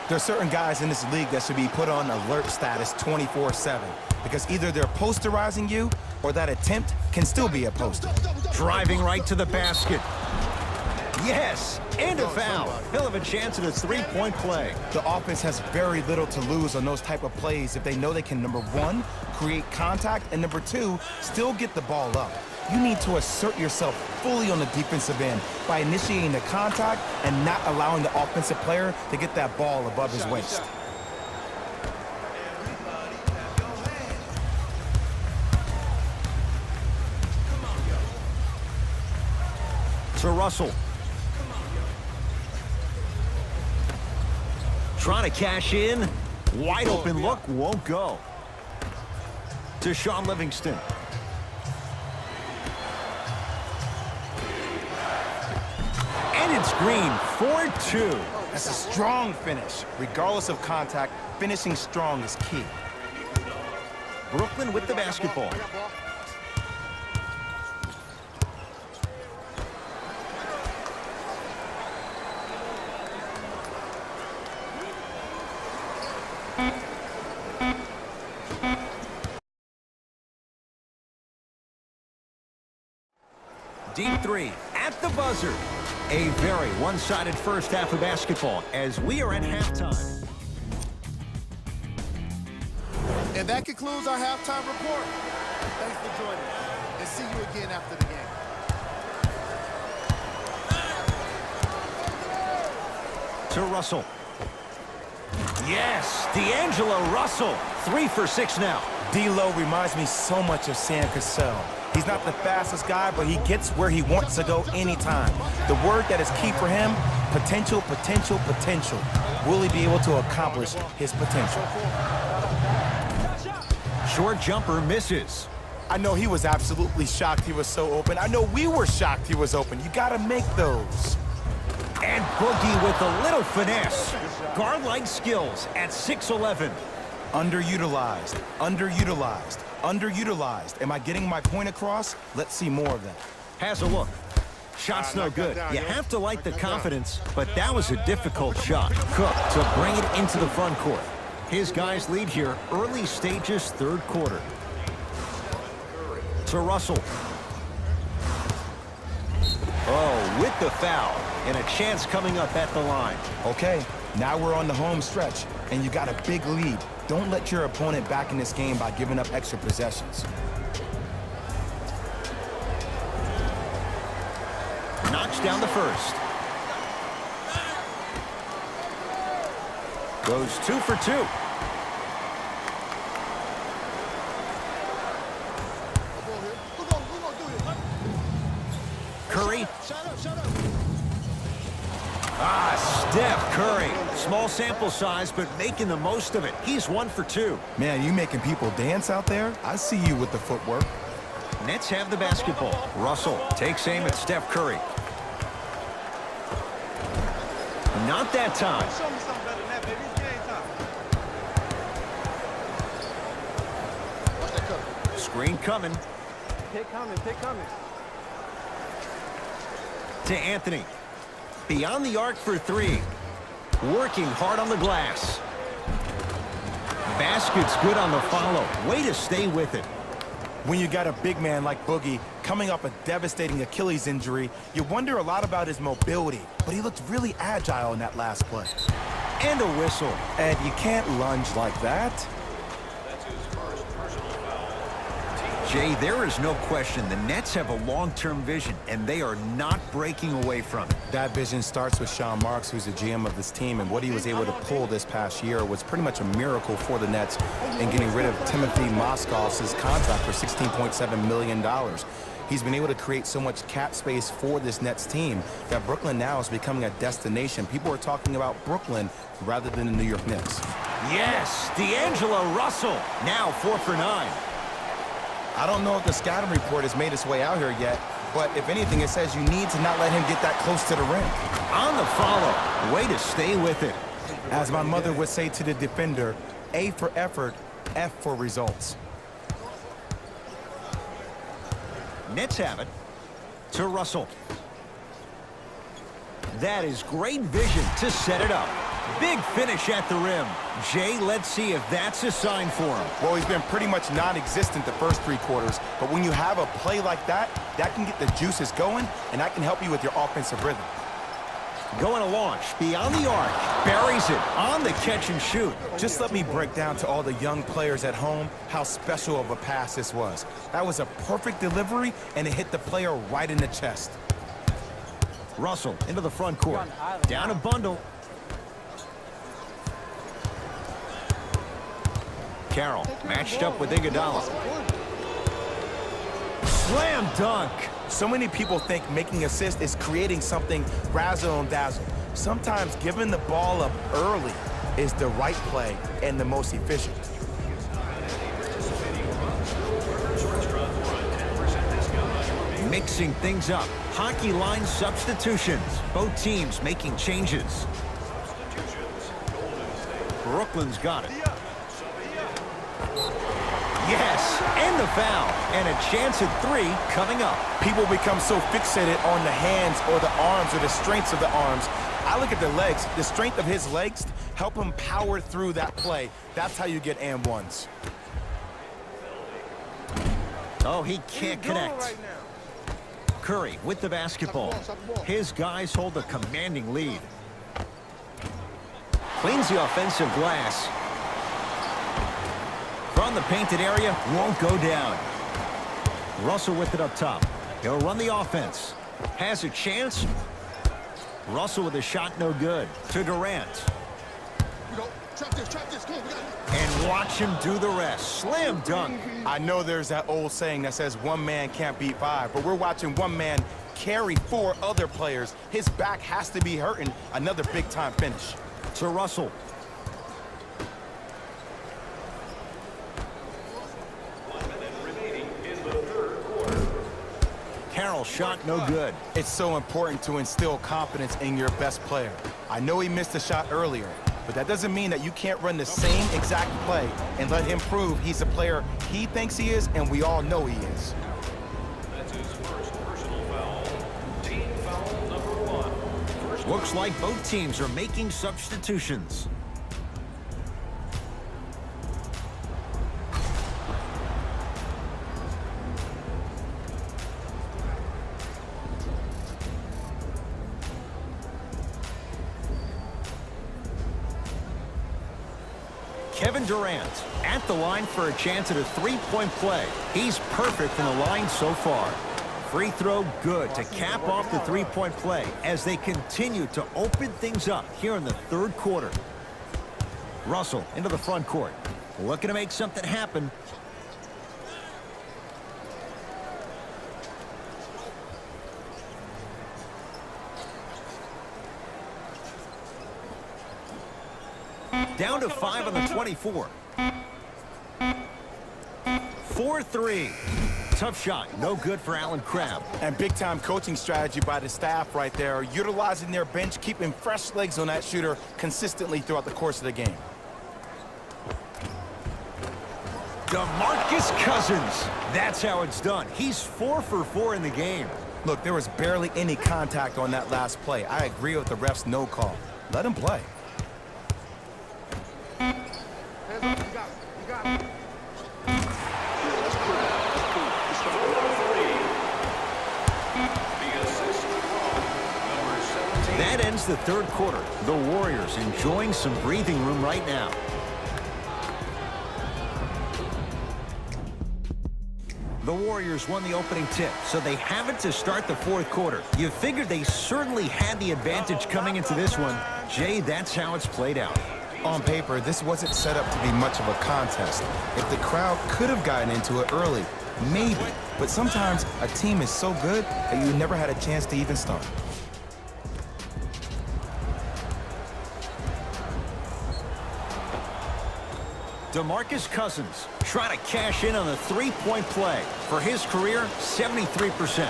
There are certain guys in this league that should be put on alert status 24/7 because either they're posterizing you or that attempt can still be a poster. Driving right to the basket. Yes, and a foul. He'll have a chance at a three-point play. The offense has very little to lose on those type of plays if they know they can, number one, create contact, and number two, still get the ball up. You need to assert yourself fully on the defensive end by initiating the contact and not allowing the offensive player to get that ball above his waist. To Russell. Trying to cash in. Wide open look, won't go. To Shaun Livingston. And it's Green, 4-2. That's a strong finish. Regardless of contact, finishing strong is key. Brooklyn with the basketball. Deep three at the buzzer. A very one-sided first half of basketball as we are at halftime. And that concludes our halftime report. Thanks for joining us, and see you again after the game. To Russell. Yes, D'Angelo Russell. 3 for 6 now. D'Lo reminds me so much of Sam Cassell. He's not the fastest guy, but he gets where he wants to go anytime. The word that is key for him, potential, potential, potential. Will he be able to accomplish his potential? Short jumper misses. I know he was absolutely shocked he was so open. I know we were shocked he was open. You got to make those. And Boogie with a little finesse. Guard-like skills at 6'11". Underutilized, underutilized, underutilized. Am I getting my point across? Let's see more of that. Has a look. Shot's no good. You have to like the confidence, but that was a difficult shot. Cook to bring it into the front court. His guys lead here, early stages, third quarter. To Russell. Oh, with the foul. And a chance coming up at the line. Okay, now we're on the home stretch, and you got a big lead. Don't let your opponent back in this game by giving up extra possessions. Knocks down the first. Goes 2 for 2. Curry. Steph Curry. Small sample size, but making the most of it. He's 1 for 2. Man, you making people dance out there? I see you with the footwork. Nets have the basketball. Russell takes aim at Steph Curry. Not that time. Show me something better than that, baby. It's game time. Screen coming. Pick coming, pick coming. To Anthony. Beyond the arc for 3. Working hard on the glass. Basket's good on the follow. Way to stay with it. When you got a big man like Boogie coming off a devastating Achilles injury, you wonder a lot about his mobility, but he looked really agile in that last play. And a whistle. And you can't lunge like that. Jay, there is no question the Nets have a long-term vision, and they are not breaking away from it. That vision starts with Sean Marks, who's the GM of this team, and what he was able to pull this past year was pretty much a miracle for the Nets in getting rid of Timothy Mozgov's contract for $16.7 million. He's been able to create so much cap space for this Nets team that Brooklyn now is becoming a destination. People are talking about Brooklyn rather than the New York Knicks. Yes, D'Angelo Russell, now 4 for 9. I don't know if the scouting report has made its way out here yet, but if anything, it says you need to not let him get that close to the rim. On the follow, way to stay with it. As my mother would say to the defender, A for effort, F for results. Nets have it. To Russell. That is great vision to set it up. Big finish at the rim. Jay, let's see if that's a sign for him. Well, he's been pretty much non-existent the first 3 quarters, but when you have a play like that, that can get the juices going, and that can help you with your offensive rhythm. Going to launch, beyond the arc, buries it on the catch and shoot. Just let me break down to all the young players at home how special of a pass this was. That was a perfect delivery, and it hit the player right in the chest. Russell into the front court. Down a bundle. Carroll matched up with Iguodala. Slam dunk. So many people think making assists is creating something razzle and dazzle. Sometimes giving the ball up early is the right play and the most efficient. Mixing things up. Hockey line substitutions. Both teams making changes. Brooklyn's got it. Yes, and the foul. And a chance at 3 coming up. People become so fixated on the hands or the arms or the strengths of the arms. I look at the legs. The strength of his legs help him power through that play. That's how you get and ones. Oh, he can't connect. Curry with the basketball. His guys hold a commanding lead. Cleans the offensive glass. From the painted area, won't go down. Russell with it up top. He'll run the offense. Has a chance. Russell with a shot, no good. To Durant. And watch him do the rest. Slam dunk. I know there's that old saying that says one man can't beat 5, but we're watching one man carry 4 other players. His back has to be hurting. Another big-time finish. To Russell. Carroll shot no good. It's so important to instill confidence in your best player. I know he missed a shot earlier, but that doesn't mean that you can't run the same exact play and let him prove he's the player he thinks he is, and we all know he is. That's his first personal foul. Team foul number 1. Looks like both teams are making substitutions. Kevin Durant at the line for a chance at a 3-point play. He's perfect from the line so far. Free throw good to cap off the 3-point play as they continue to open things up here in the 3rd quarter. Russell into the front court. Looking to make something happen. Down to 5 on the 24. 4-3. Tough shot. No good for Allen Crabbe. And big-time coaching strategy by the staff right there, utilizing their bench, keeping fresh legs on that shooter consistently throughout the course of the game. DeMarcus Cousins. That's how it's done. He's 4 for 4 in the game. Look, there was barely any contact on that last play. I agree with the ref's no call. Let him play. That ends the 3rd quarter. The Warriors enjoying some breathing room right now. The Warriors won the opening tip, so they have it to start the 4th quarter. You figured they certainly had the advantage coming into this one. Jay, that's how it's played out. On paper, this wasn't set up to be much of a contest. If the crowd could have gotten into it early, maybe. But sometimes a team is so good that you never had a chance to even start. DeMarcus Cousins trying to cash in on the 3-point play. For his career, 73%.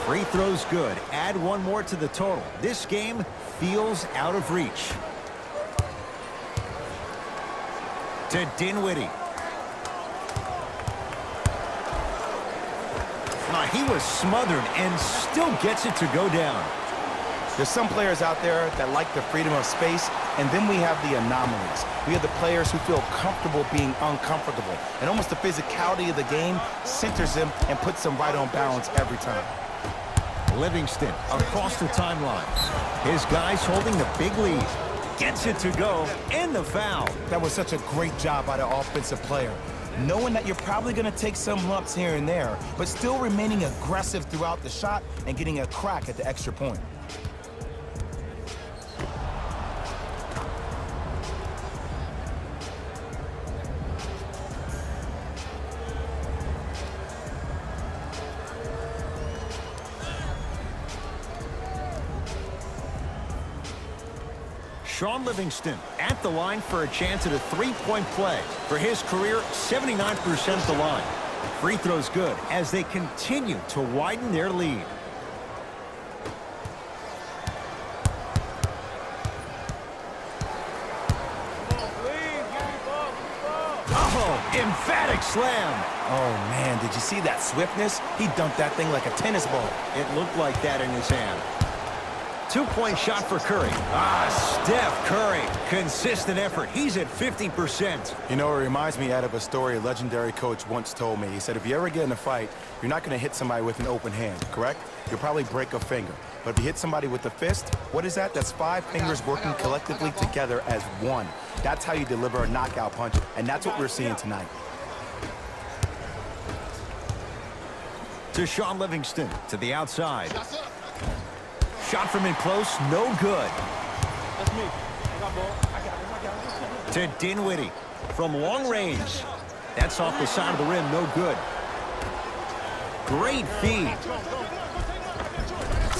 Free throws good. Add one more to the total. This game feels out of reach. To Dinwiddie. He was smothered and still gets it to go down. There's some players out there that like the freedom of space And then we have the anomalies. We have the players who feel comfortable being uncomfortable. And almost the physicality of the game centers them and puts them right on balance every time. Livingston across the timeline. His guys holding the big lead. Gets it to go, and the foul. That was such a great job by the offensive player. Knowing that you're probably going to take some lumps here and there, but still remaining aggressive throughout the shot and getting a crack at the extra point. Shaun Livingston at the line for a chance at a three-point play. For his career, 79% at the line. Free throws good as they continue to widen their lead. Oh, emphatic slam. Oh, man, did you see that swiftness? He dunked that thing like a tennis ball. It looked like that in his hand. Two-point shot for Curry. Steph Curry. Consistent effort. He's at 50%. You know, it reminds me out of a story a legendary coach once told me. He said, if you ever get in a fight, you're not going to hit somebody with an open hand, correct? You'll probably break a finger. But if you hit somebody with a fist, what is that? That's 5 fingers working collectively together as one. That's how you deliver a knockout punch, and that's what we're seeing tonight. To Shaun Livingston, to the outside. Shot from in close, no good. That's me. I got ball. I got it. To Dinwiddie from long range. That's off the side of the rim, no good. Great feed.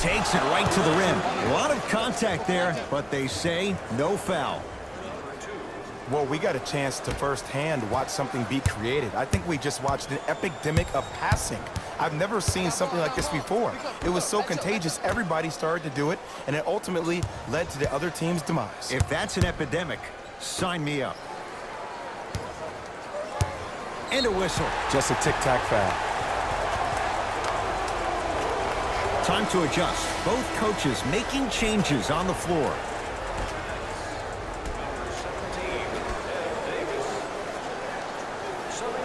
Takes it right to the rim. A lot of contact there, but they say no foul. Well, we got a chance to firsthand watch something be created. I think we just watched an epidemic of passing. I've never seen something like this before. It was so contagious, everybody started to do it, and it ultimately led to the other team's demise. If that's an epidemic, sign me up. And a whistle. Just a tic-tac foul. Time to adjust. Both coaches making changes on the floor.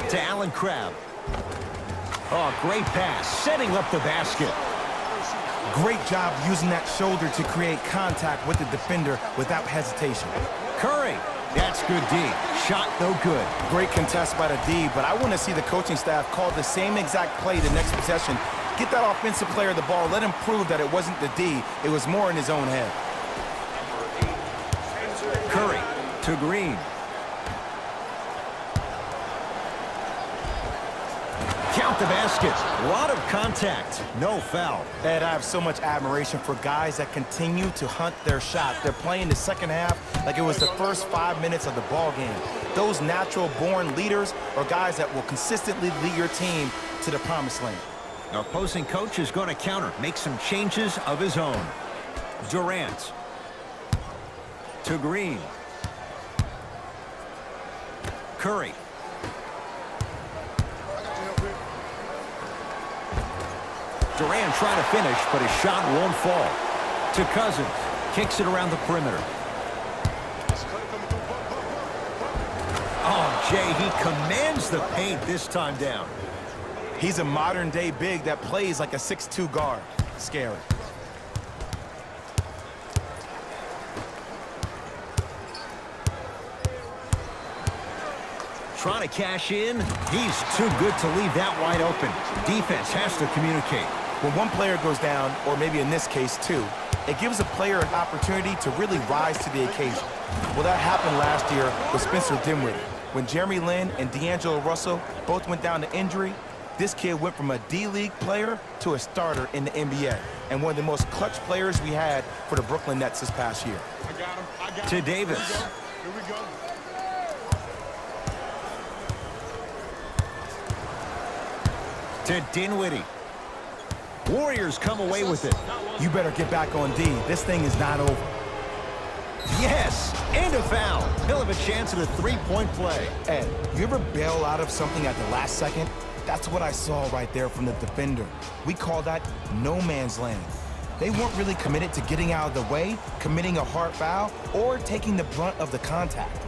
To Allen Crabbe. Oh, great pass. Setting up the basket. Great job using that shoulder to create contact with the defender without hesitation. Curry. That's good D. Shot no good. Great contest by the D, but I want to see the coaching staff call the same exact play the next possession. Get that offensive player the ball. Let him prove that it wasn't the D. It was more in his own head. Curry to Green. Count the basket. A lot of contact. No foul. Ed, I have so much admiration for guys that continue to hunt their shot. They're playing the second half like it was the first 5 minutes of the ball game. Those natural-born leaders are guys that will consistently lead your team to the promised land. The opposing coach is going to counter, make some changes of his own. Durant to Green. Curry. Durant trying to finish, but his shot won't fall. To Cousins. Kicks it around the perimeter. Oh, Jay, he commands the paint this time down. He's a modern-day big that plays like a 6'2" guard. Scary. Trying to cash in. He's too good to leave that wide open. Defense has to communicate. When one player goes down, or maybe in this case two, it gives a player an opportunity to really rise to the occasion. Well, that happened last year with Spencer Dinwiddie. When Jeremy Lin and D'Angelo Russell both went down to injury, this kid went from a D-League player to a starter in the NBA, and one of the most clutch players we had for the Brooklyn Nets this past year. To Davis. Here we go. To Dinwiddie. Warriors come away with it. You better get back on D. This thing is not over. Yes, and a foul. He'll have a chance at a three-point play. Ed, you ever bail out of something at the last second? That's what I saw right there from the defender. We call that no man's land. They weren't really committed to getting out of the way, committing a hard foul, or taking the brunt of the contact.